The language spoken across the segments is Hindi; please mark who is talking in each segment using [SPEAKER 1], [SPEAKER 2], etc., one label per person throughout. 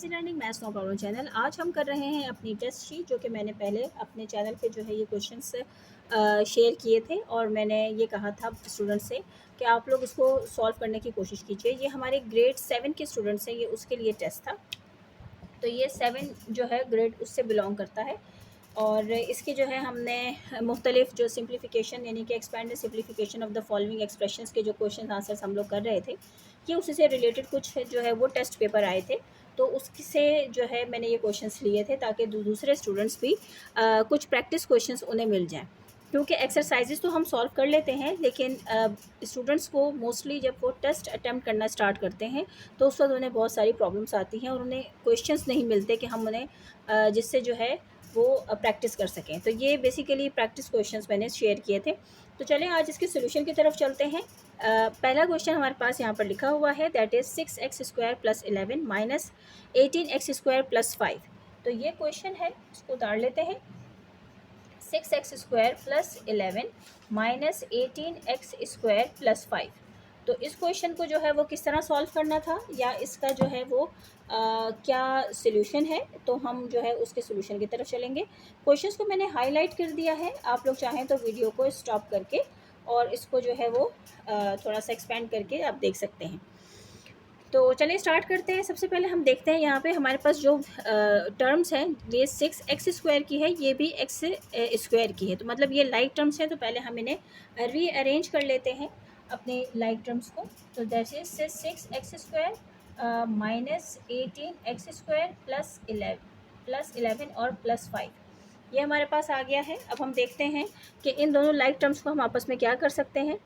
[SPEAKER 1] Easy learning maths no problem channel. आज हम कर रहे हैं अपनी टेस्ट शीट, जो कि मैंने पहले अपने चैनल पे जो है ये क्वेश्चंस शेयर किए थे और मैंने ये कहा था स्टूडेंट्स से कि आप लोग इसको सॉल्व करने की कोशिश कीजिए। ये हमारे ग्रेड 7 के स्टूडेंट्स हैं, ये उसके लिए टेस्ट था। तो ये 7 जो है ग्रेड उससे बिलोंग करता है और इसके जो है हमने मुख्तलिफ जो सिंप्लीफिकेशन यानी कि expanded simplification of the following expressions के जो क्वेश्चन आंसर्स हम लोग कर रहे थे, ये उसी से रिलेटेड कुछ जो है वो टेस्ट पेपर आए थे। तो उससे जो है मैंने ये क्वेश्चंस लिए थे ताकि दूसरे स्टूडेंट्स भी कुछ प्रैक्टिस क्वेश्चंस उन्हें मिल जाएं, क्योंकि एक्सरसाइजेस तो हम सॉल्व कर लेते हैं लेकिन स्टूडेंट्स को मोस्टली जब वो टेस्ट अटैम्प्ट करना स्टार्ट करते हैं तो उस वक्त उन्हें बहुत सारी प्रॉब्लम्स आती हैं और उन्हें क्वेश्चंस नहीं मिलते कि हम उन्हें जिससे जो है वो प्रैक्टिस कर सकें। तो ये बेसिकली प्रैक्टिस क्वेश्चंस मैंने शेयर किए थे। तो चलें आज इसके सोल्यूशन की तरफ चलते हैं। पहला क्वेश्चन हमारे पास यहाँ पर लिखा हुआ है, that is 6x² + 11 minus 18x² + 5। तो ये क्वेश्चन है, इसको उतार लेते हैं। 6x² + 11 minus 18x² + 5। तो इस क्वेश्चन को जो है वो किस तरह सॉल्व करना था या इसका जो है वो क्या सोल्यूशन है, तो हम जो है उसके सोल्यूशन की तरफ चलेंगे। क्वेश्चंस को मैंने हाईलाइट कर दिया है, आप लोग चाहें तो वीडियो को स्टॉप करके और इसको जो है वो थोड़ा सा एक्सपेंड करके आप देख सकते हैं। तो चलिए स्टार्ट करते हैं। सबसे पहले हम देखते हैं यहाँ पे हमारे पास जो टर्म्स हैं, ये 6x² की है, ये भी x² की है, तो मतलब ये लाइक टर्म्स हैं। तो पहले हम इन्हें रीअरेंज कर लेते हैं अपने लाइक टर्म्स को। तो that is 6x² minus 18x² + 11 और +5, ये हमारे पास आ गया है। अब हम देखते हैं कि इन दोनों लाइक टर्म्स को हम आपस में क्या कर सकते हैं।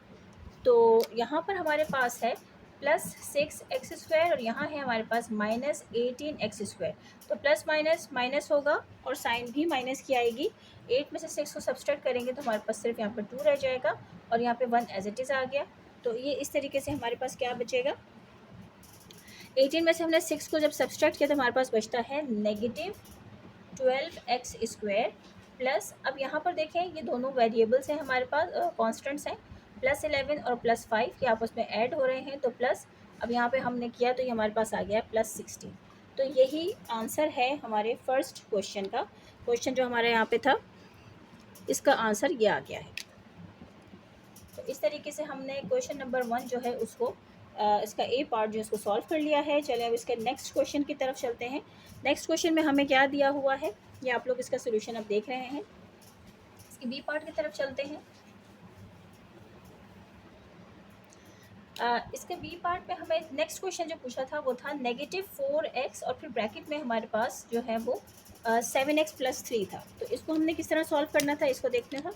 [SPEAKER 1] तो यहाँ पर हमारे पास है +6x² और यहाँ है हमारे पास -18x²। तो प्लस माइनस माइनस होगा और साइन भी माइनस की आएगी। 8 में से 6 को सब्सट्रैक्ट करेंगे तो हमारे पास सिर्फ यहाँ पर 2 रह जाएगा और यहाँ पे 1 एज इट इज़ आ गया। तो ये इस तरीके से हमारे पास क्या बचेगा, 18 में से हमने 6 को जब सब्सट्रैक्ट किया तो हमारे पास बचता है -12x² प्लस, अब यहाँ पर देखें ये दोनों वेरिएबल्स हैं हमारे पास, कॉन्स्टेंट्स हैं, +11 और +5 के आपस में ऐड हो रहे हैं तो प्लस, अब यहाँ पे हमने किया तो ये हमारे पास आ गया +16। तो यही आंसर है हमारे फर्स्ट क्वेश्चन का। क्वेश्चन जो हमारे यहाँ पे था इसका आंसर ये आ गया है। तो इस तरीके से हमने क्वेश्चन नंबर 1 जो है उसको इसका ए पार्ट जो इसको सॉल्व कर लिया है। चलिए अब इसके नेक्स्ट क्वेश्चन की तरफ चलते हैं। नेक्स्ट क्वेश्चन में हमें क्या दिया हुआ है, ये आप लोग इसका सोल्यूशन अब देख रहे हैं। इसके बी पार्ट की तरफ चलते हैं। इसके बी पार्ट में हमें नेक्स्ट क्वेश्चन जो पूछा था वो था -4x और फिर ब्रैकेट में हमारे पास जो है वो 7x + 3 था। तो इसको हमने किस तरह सॉल्व करना था, इसको देखना था।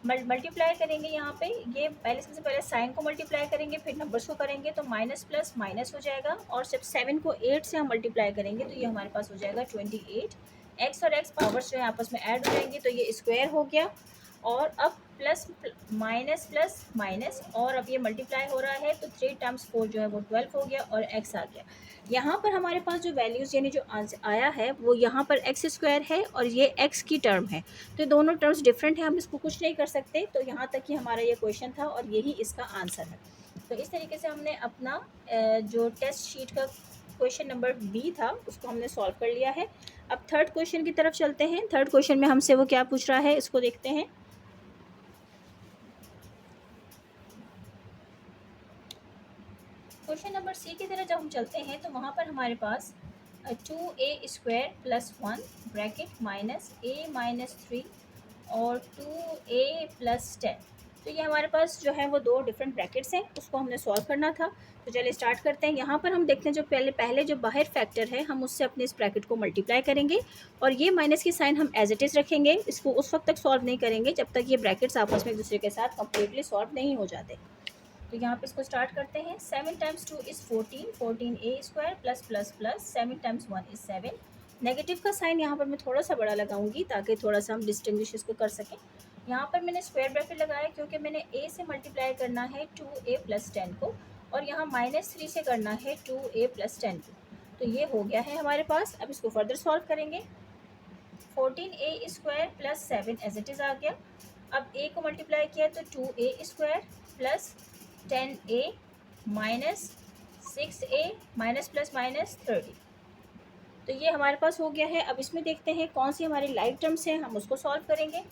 [SPEAKER 1] मल्टीप्लाई करेंगे यहाँ पे, ये पहले सबसे पहले साइन को मल्टीप्लाई करेंगे फिर नंबर्स को करेंगे तो माइनस प्लस माइनस हो जाएगा और जब 7 को 8 से हम मल्टीप्लाई करेंगे तो ये हमारे पास हो जाएगा 28। एक्स और एक्स पावर्स जो है आपस में ऐड हो जाएंगे तो ये स्क्वायर हो गया और अब प्लस माइनस और अब ये मल्टीप्लाई हो रहा है तो 3 टाइम्स 4 जो है वो 12 हो गया और x आ गया। यहाँ पर हमारे पास जो वैल्यूज़ यानी जो आंसर आया है वो यहाँ पर x² है और ये x की टर्म है, तो ये दोनों टर्म्स डिफरेंट है, हम इसको कुछ नहीं कर सकते। तो यहाँ तक ही हमारा ये क्वेश्चन था और यही इसका आंसर है। तो इस तरीके से हमने अपना जो टेस्ट शीट का क्वेश्चन नंबर बी था उसको हमने सॉल्व कर लिया है। अब थर्ड क्वेश्चन की तरफ चलते हैं। थर्ड क्वेश्चन में हमसे वो क्या पूछ रहा है इसको देखते हैं। क्वेश्चन नंबर सी की तरह जब हम चलते हैं तो वहाँ पर हमारे पास 2a² + 1 ब्रैकेट माइनस a - 3 और 2a + 10। तो ये हमारे पास जो है वो दो डिफरेंट ब्रैकेट्स हैं, उसको हमने सॉल्व करना था। तो चलिए स्टार्ट करते हैं। यहाँ पर हम देखते हैं जो पहले जो बाहर फैक्टर है हम उससे अपने इस ब्रैकेट को मल्टीप्लाई करेंगे और ये माइनस की साइन हम एज इट इज़ रखेंगे। इसको उस वक्त तक सॉल्व नहीं करेंगे जब तक ये ब्रैकेट्स आपस में एक दूसरे के साथ कम्प्लीटली सॉल्व नहीं हो जाते। तो यहाँ पे इसको स्टार्ट करते हैं। 7 × 2 = 14, 14a² ++ 7 × 1 = 7। नेगेटिव का साइन यहाँ पर मैं थोड़ा सा बड़ा लगाऊंगी ताकि थोड़ा सा हम डिस्टिंग्विश इसको कर सकें। यहाँ पर मैंने स्क्वायर ब्रैकेट लगाया क्योंकि मैंने a से मल्टीप्लाई करना है 2a + 10 को और यहाँ -3 से करना है 2a + 10 को। तो ये हो गया है हमारे पास। अब इसको फर्दर सॉल्व करेंगे। 14a² + 7 एज इट इज़ आ गया। अब a को मल्टीप्लाई किया तो 2a² + 10a - 6a minus plus minus 30। तो ये हमारे पास हो गया है। अब इसमें देखते हैं कौन सी हमारी लाइक टर्म्स हैं, हम उसको सॉल्व करेंगे।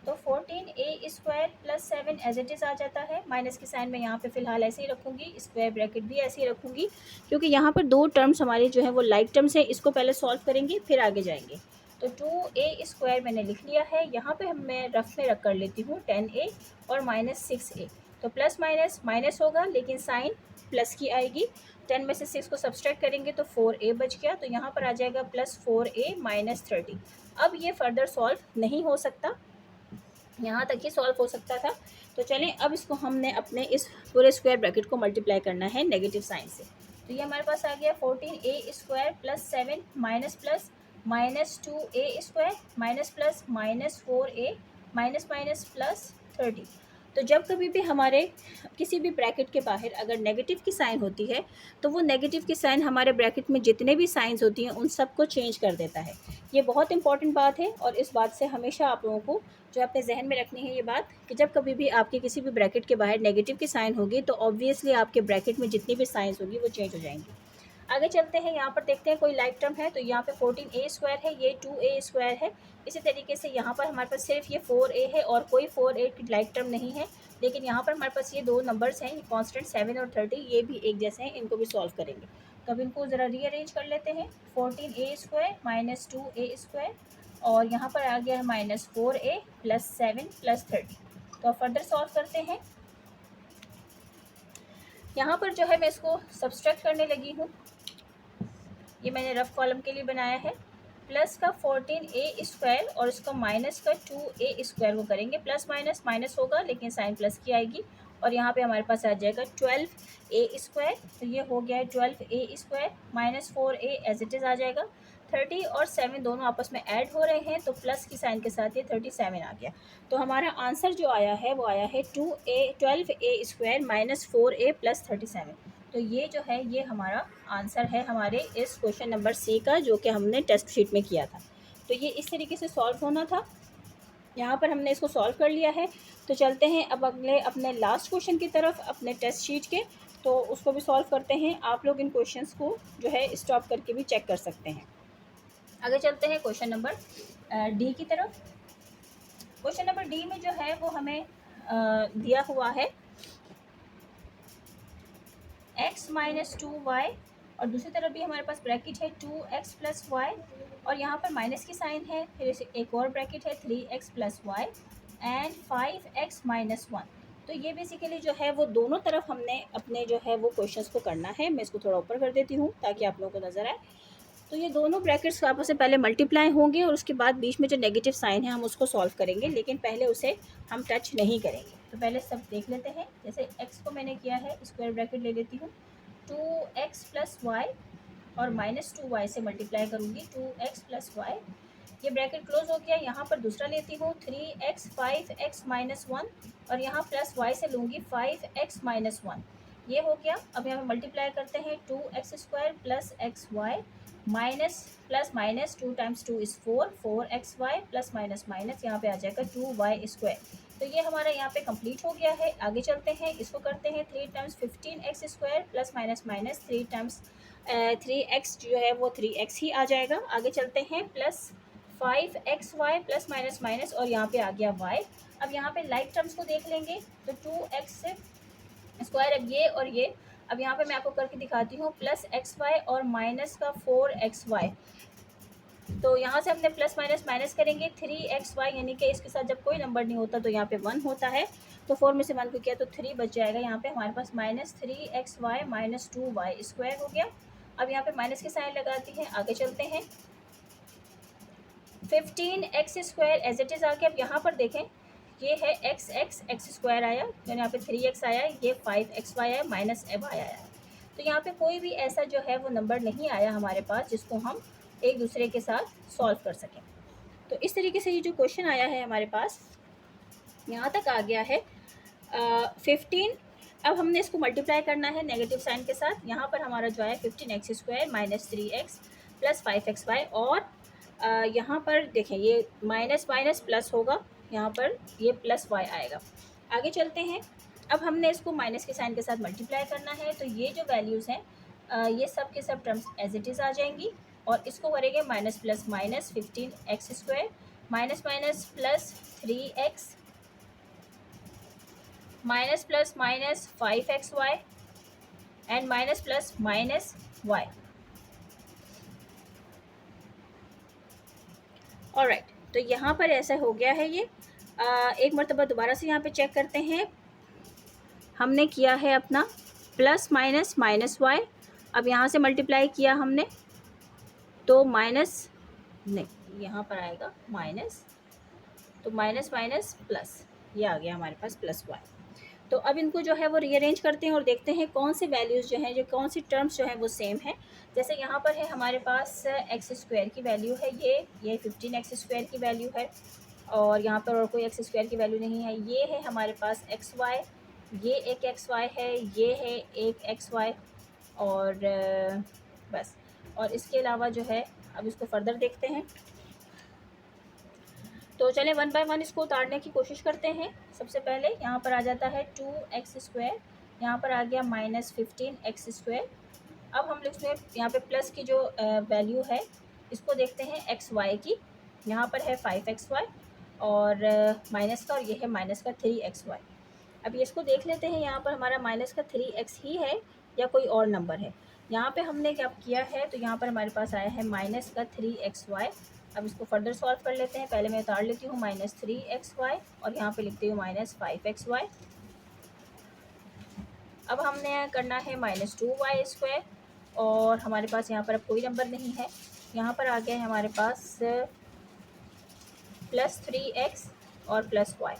[SPEAKER 1] तो 14a² plus 7 as it is आ जाता है। माइनस की साइन मैं यहाँ पे फ़िलहाल ऐसे ही रखूँगी, स्क्वायर ब्रैकेट भी ऐसे ही रखूँगी, क्योंकि यहाँ पर दो टर्म्स हमारी जो है वो लाइक टर्म्स हैं। इसको पहले सॉल्व करेंगे फिर आगे जाएंगे। तो 2a² मैंने लिख लिया है। यहाँ पे मैं रफ में रख कर लेती हूँ 10a और माइनस 6a। तो प्लस माइनस माइनस होगा, लेकिन साइन प्लस की आएगी। 10 में से 6 को सब्सट्रैक्ट करेंगे तो 4a बच गया। तो यहाँ पर आ जाएगा प्लस 4a माइनस 30। अब ये फर्दर सॉल्व नहीं हो सकता, यहाँ तक ही सॉल्व हो सकता था। तो चलें, अब इसको हमने अपने इस पूरे स्क्वायर ब्रैकेट को मल्टीप्लाई करना है नेगेटिव साइन से। तो ये हमारे पास आ गया 14a² plus 7 minus plus minus 2a² minus plus minus 4a minus minus plus 30। तो जब कभी भी हमारे किसी भी ब्रैकेट के बाहर अगर नेगेटिव की साइन होती है, तो वो नेगेटिव की साइन हमारे ब्रैकेट में जितने भी साइंस होती हैं उन सबको चेंज कर देता है। ये बहुत इंपॉर्टेंट बात है, और इस बात से हमेशा आप लोगों को जो अपने जहन में रखनी है ये बात, कि जब कभी भी आपके किसी भी ब्रैकेट के बाहर नेगेटिव की साइन होगी तो ऑब्वियसली आपके ब्रैकेट में जितनी भी साइंस होगी वो चेंज हो जाएंगी। आगे चलते हैं, यहाँ पर देखते हैं कोई लाइक टर्म है। तो यहाँ पे 14a² है, ये 2a² है। इसी तरीके से यहाँ पर हमारे पास सिर्फ ये 4a है और कोई 4a की लाइक टर्म नहीं है। लेकिन यहाँ पर हमारे पास ये दो नंबर्स हैं, कॉन्स्टेंट 7 और 30, ये भी एक जैसे हैं, इनको भी सॉल्व करेंगे। तो अब इनको ज़रा रीअरेंज कर लेते हैं। 14a² माइनस 2a² और यहाँ पर आ गया है माइनस 4a प्लस 7 प्लस 30। तो अब फर्दर सॉल्व करते हैं। यहाँ पर जो है मैं इसको सब्सट्रैक्ट करने लगी हूँ, ये मैंने रफ कॉलम के लिए बनाया है। प्लस का 14a² और इसका माइनस का 2a² को करेंगे, प्लस माइनस माइनस होगा लेकिन साइन प्लस की आएगी। और यहाँ पे हमारे पास आ जाएगा 12a²। तो ये हो गया है 12a² minus 4a as it is आ जाएगा। 30 और 7 दोनों आपस में ऐड हो रहे हैं, तो प्लस की साइन के साथ ये 37 आ गया। तो हमारा आंसर जो आया है वो आया है 12a² माइनस 4a प्लस 37। तो ये जो है ये हमारा आंसर है हमारे इस क्वेश्चन नंबर सी का, जो कि हमने टेस्ट शीट में किया था। तो ये इस तरीके से सॉल्व होना था। यहाँ पर हमने इसको सॉल्व कर लिया है। तो चलते हैं अब अगले अपने लास्ट क्वेश्चन की तरफ अपने टेस्ट शीट के, तो उसको भी सॉल्व करते हैं। आप लोग इन क्वेश्चंस को जो है स्टॉप करके भी चेक कर सकते हैं। आगे चलते हैं क्वेश्चन नंबर डी की तरफ। क्वेश्चन नंबर डी में जो है वो हमें दिया हुआ है x माइनस 2y, और दूसरी तरफ भी हमारे पास ब्रैकेट है 2x प्लस वाई, और यहाँ पर माइनस की साइन है। फिर इसे एक और ब्रैकेट है 3x plus Y and 5x minus 1। तो ये बेसिकली जो है वो दोनों तरफ हमने अपने जो है वो क्वेश्चंस को करना है। मैं इसको थोड़ा ऊपर कर देती हूँ ताकि आप लोगों को नज़र आए। तो ये दोनों ब्रैकेट्स आपस में पहले मल्टीप्लाई होंगे और उसके बाद बीच में जो नेगेटिव साइन है हम उसको सॉल्व करेंगे, लेकिन पहले उसे हम टच नहीं करेंगे। तो पहले सब देख लेते हैं। जैसे x को मैंने किया है, स्क्वायर ब्रैकेट ले लेती हूँ, 2x प्लस वाई और माइनस 2y से मल्टीप्लाई करूँगी, 2x प्लस वाई। ये ब्रैकेट क्लोज हो गया। यहाँ पर दूसरा लेती हूँ 3x 5x माइनस 1, और यहाँ प्लस y से लूँगी 5x माइनस 1। ये हो गया। अब यहाँ मल्टीप्लाई करते हैं 2x² plus xy minus plus minus 2 times 2 is 4, 4xy plus minus minus यहाँ पे आ जाएगा 2y²। तो ये हमारा यहाँ पे कंप्लीट हो गया है। आगे चलते हैं, इसको करते हैं 3 times 15x² plus minus minus 3 times 3x जो है वो 3x ही आ जाएगा। आगे चलते हैं, plus 5xy plus minus minus और यहाँ पे आ गया y। अब यहाँ पे लाइक टर्म्स को देख लेंगे, तो 2x² अब ये और ये। अब यहाँ पे मैं आपको करके दिखाती हूँ, प्लस xy और माइनस का 4xy। तो यहाँ से हमने प्लस माइनस माइनस करेंगे 3xy, यानी कि इसके साथ जब कोई नंबर नहीं होता तो यहाँ पे 1 होता है। तो 4 में से 1 को किया तो 3 बच जाएगा। यहाँ पे हमारे पास माइनस 3xy माइनस 2y² हो गया। अब यहाँ पे माइनस की साइन लगाती हैं। आगे चलते हैं, 15x² एज इट इज़ आ गया। अब यहाँ पर देखें, ये है x² आया, यानी यहाँ पे 3x आया, ये 5xy आया, माइनस f आया है। तो यहाँ पे कोई भी ऐसा जो है वो नंबर नहीं आया हमारे पास जिसको हम एक दूसरे के साथ सॉल्व कर सकें। तो इस तरीके से ये जो क्वेश्चन आया है हमारे पास यहाँ तक आ गया है 15। अब हमने इसको मल्टीप्लाई करना है नेगेटिव साइन के साथ। यहाँ पर हमारा जो है 15x² minus 3x plus 5xy, और यहाँ पर देखें ये माइनस माइनस प्लस होगा, यहाँ पर ये प्लस y आएगा। आगे चलते हैं, अब हमने इसको माइनस के साइन के साथ मल्टीप्लाई करना है। तो ये जो वैल्यूज़ हैं ये सब के सब टर्म्स एज इट इज़ आ जाएंगी। और इसको करेंगे minus plus minus 15x² minus minus plus 3x minus plus minus 5xy and minus plus minus y। Alright, तो यहाँ पर ऐसा हो गया है ये। एक मरतबा दोबारा से यहाँ पे चेक करते हैं। हमने किया है अपना प्लस माइनस माइनस y, अब यहाँ से मल्टीप्लाई किया हमने तो माइनस नहीं, यहाँ पर आएगा माइनस, तो माइनस माइनस प्लस, ये आ गया हमारे पास प्लस y। तो अब इनको जो है वो रीअरेंज करते हैं और देखते हैं कौन सी वैल्यूज़ जो हैं, जो कौन सी टर्म्स जो हैं वो सेम है। जैसे यहाँ पर है हमारे पास x² की वैल्यू है, ये 15x² की वैल्यू है, और यहाँ पर और कोई x² की वैल्यू नहीं है। ये है हमारे पास xy, ये एक xy है, ये है एक xy, और बस। और इसके अलावा जो है अब इसको फर्दर देखते हैं। तो चलें वन बाय वन इसको उतारने की कोशिश करते हैं। सबसे पहले यहाँ पर आ जाता है 2x², यहाँ पर आ गया माइनस 15x²। अब हम लिखते हैं यहाँ पे प्लस की जो वैल्यू है इसको देखते हैं xy की, यहाँ पर है 5xy और माइनस का, और ये है माइनस का 3xy। अब ये इसको देख लेते हैं, यहाँ पर हमारा माइनस का 3x ही है या कोई और नंबर है। यहाँ पे हमने क्या किया है, तो यहाँ पर हमारे पास आया है माइनस का 3xy। अब इसको फर्दर सॉल्व कर लेते हैं। पहले मैं उतार लेती हूँ माइनस 3xy और यहाँ पे लिखती हूँ माइनस 5xy। अब हमने करना है माइनस 2y² और हमारे पास यहाँ पर अब कोई नंबर नहीं है। यहाँ पर आ गया है हमारे पास प्लस 3x और प्लस y।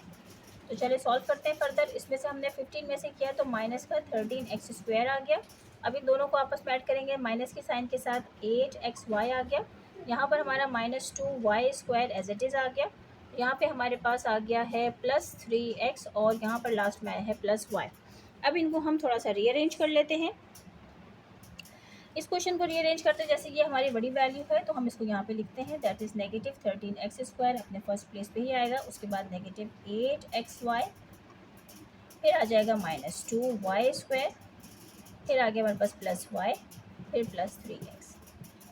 [SPEAKER 1] तो चलिए सॉल्व करते हैं फर्दर। इसमें से हमने 15 में से किया तो माइनस का 13x² आ गया। अब इन दोनों को आपस में ऐड करेंगे, माइनस के साइन के साथ 8xy आ गया। यहाँ पर हमारा minus 2y² as it is आ गया। यहाँ पे हमारे पास आ गया है प्लस 3x और यहाँ पर लास्ट में आया है प्लस y। अब इनको हम थोड़ा सा रीअरेंज कर लेते हैं। इस क्वेश्चन को रीअरेंज करते हैं, जैसे ये हमारी बड़ी वैल्यू है तो हम इसको यहाँ पे लिखते हैं, दैट इज़ नेगेटिव 13x² अपने फर्स्ट प्लेस पे ही आएगा। उसके बाद नेगेटिव 8xy, फिर आ जाएगा माइनस 2y², फिर आगे हमारे पास प्लस y, फिर प्लस 3x।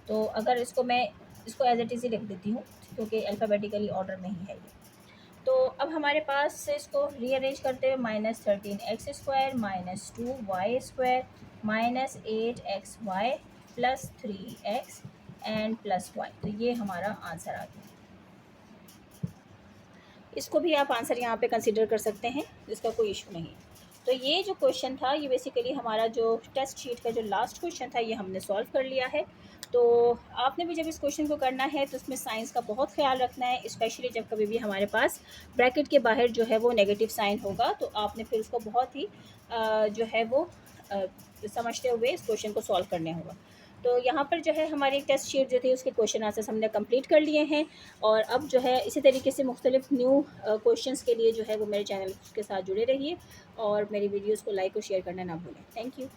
[SPEAKER 1] तो अगर इसको मैं इसको एज इट इज़ ही लिख देती हूँ क्योंकि अल्फ़ाबेटिकली ऑर्डर में ही है ये। तो अब हमारे पास इसको रीअरेंज करते हुए minus 13x² minus 2y² minus 8xy plus 3x and plus y। तो ये हमारा आंसर आ गया। इसको भी आप आंसर यहाँ पे कंसिडर कर सकते हैं, इसका कोई इशू नहीं। तो ये जो क्वेश्चन था ये बेसिकली हमारा जो टेस्ट शीट का जो लास्ट क्वेश्चन था ये हमने सॉल्व कर लिया है। तो आपने भी जब इस क्वेश्चन को करना है तो उसमें साइंस का बहुत ख्याल रखना है, स्पेशली जब कभी भी हमारे पास ब्रैकेट के बाहर जो है वो नेगेटिव साइन होगा तो आपने फिर उसको बहुत ही जो है वो समझते हुए इस क्वेश्चन को सॉल्व करने होगा। तो यहाँ पर जो है हमारी टेस्ट शीट जो थी उसके क्वेश्चन आंसर्स हमने कंप्लीट कर लिए हैं, और अब जो है इसी तरीके से मुख्तलिफ न्यू क्वेश्चंस के लिए जो है वो मेरे चैनल के साथ जुड़े रहिए और मेरी वीडियोस को लाइक और शेयर करना ना भूलें। Thank you.